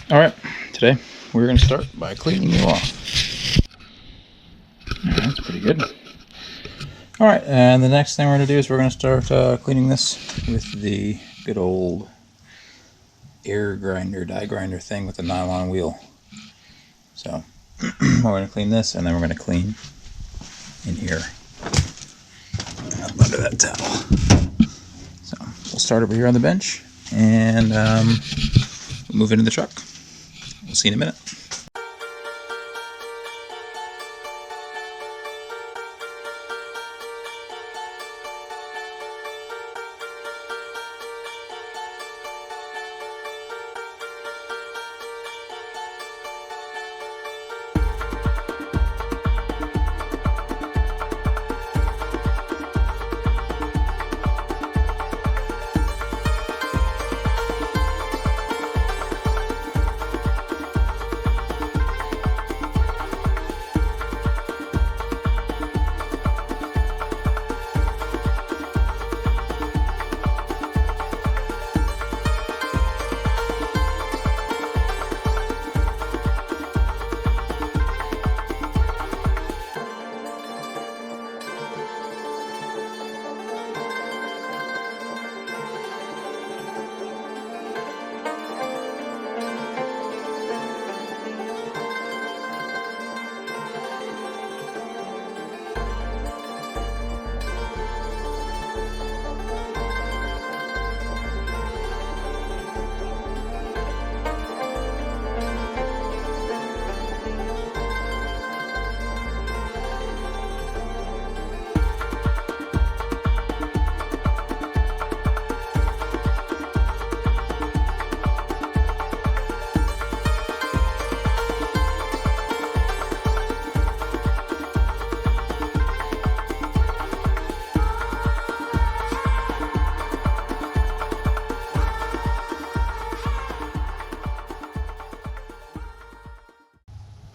Alright, today we're going to start by cleaning you off. That's pretty good. Alright, and the next thing we're going to do is we're going to start cleaning this with the good old air grinder, die grinder thing with the nylon wheel. So, we're going to clean this, and then we're going to clean in here, up under that towel. So, we'll start over here on the bench, and move into the truck. We'll see you in a minute.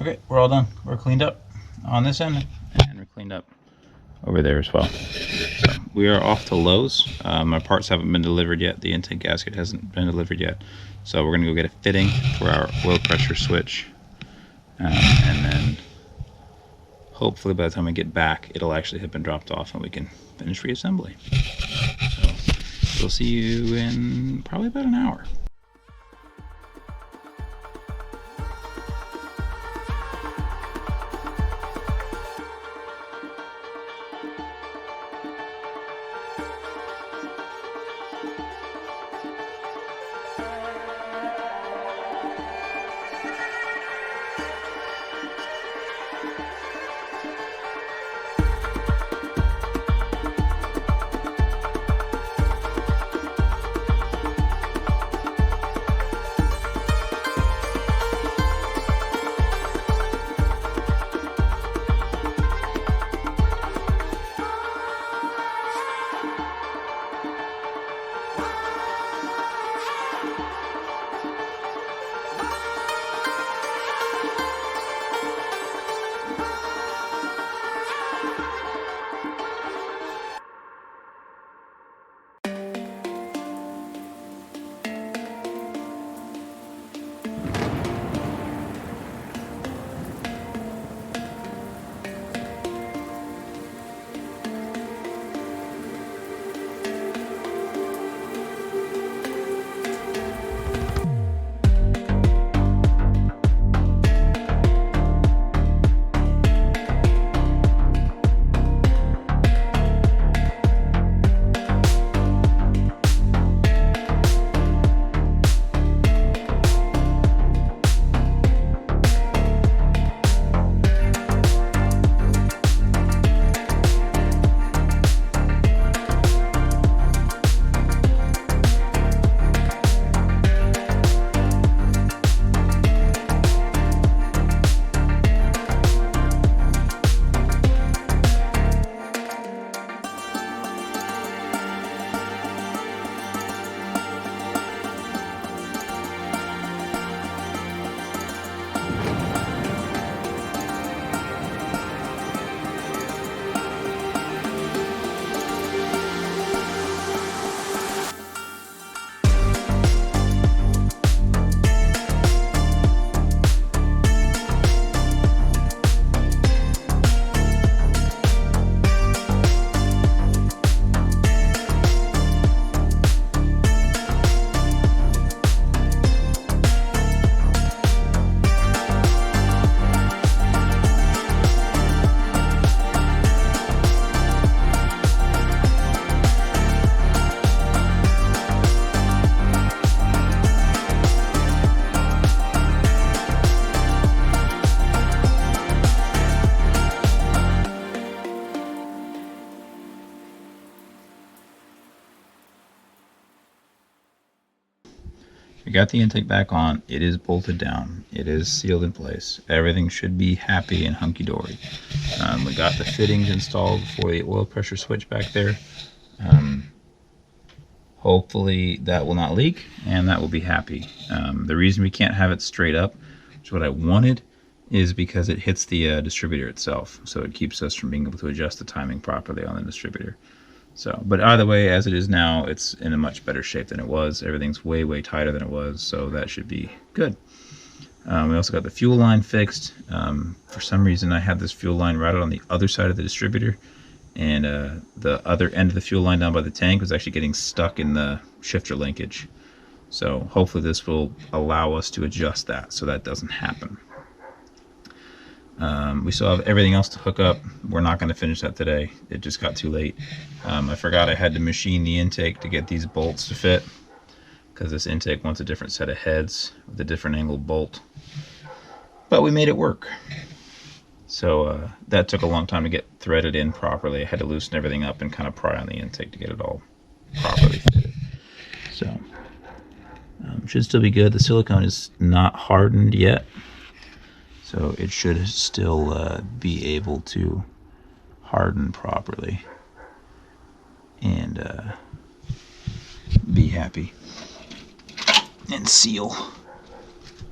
Okay, we're all done. We're cleaned up on this end, and we're cleaned up over there as well. So we are off to Lowe's. Our parts haven't been delivered yet. The intake gasket hasn't been delivered yet. So we're going to go get a fitting for our oil pressure switch. And then hopefully by the time we get back, it'll actually have been dropped off and we can finish reassembly. So we'll see you in probably about an hour. We got the intake back on. It is bolted down. It is sealed in place. Everything should be happy and hunky-dory. We got the fittings installed for the oil pressure switch back there. Hopefully that will not leak, and that will be happy. The reason we can't have it straight up, which is what I wanted, is because it hits the distributor itself. So it keeps us from being able to adjust the timing properly on the distributor. So, but either way, as it is now, it's in a much better shape than it was. Everything's way, way tighter than it was, so that should be good. We also got the fuel line fixed. For some reason, I had this fuel line routed on the other side of the distributor, and the other end of the fuel line down by the tank was actually getting stuck in the shifter linkage. So hopefully this will allow us to adjust that so that doesn't happen. We still have everything else to hook up. We're not going to finish that today. It just got too late. I forgot I had to machine the intake to get these bolts to fit, because this intake wants a different set of heads with a different angled bolt. But we made it work. So that took a long time to get threaded in properly. I had to loosen everything up and kind of pry on the intake to get it all properly fitted. So should still be good. The silicone is not hardened yet, so it should still be able to harden properly and be happy and seal.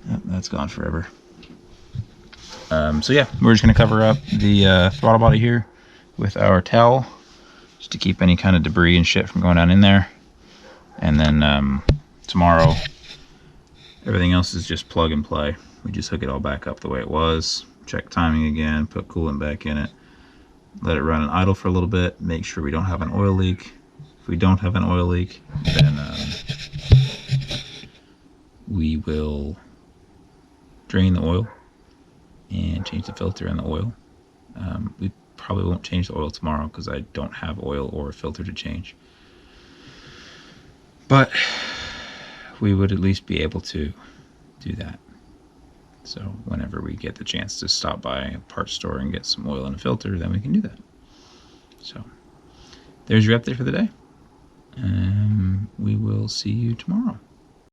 Yep, that's gone forever. So yeah, we're just going to cover up the throttle body here with our towel just to keep any kind of debris and shit from going down in there. And then tomorrow, everything else is just plug and play. We just hook it all back up the way it was, check timing again, put coolant back in it, let it run and idle for a little bit, make sure we don't have an oil leak. If we don't have an oil leak, then we will drain the oil and change the filter and the oil. We probably won't change the oil tomorrow because I don't have oil or a filter to change. But we would at least be able to do that. So whenever we get the chance to stop by a parts store and get some oil and a filter, then we can do that. So there's your update for the day. We will see you tomorrow.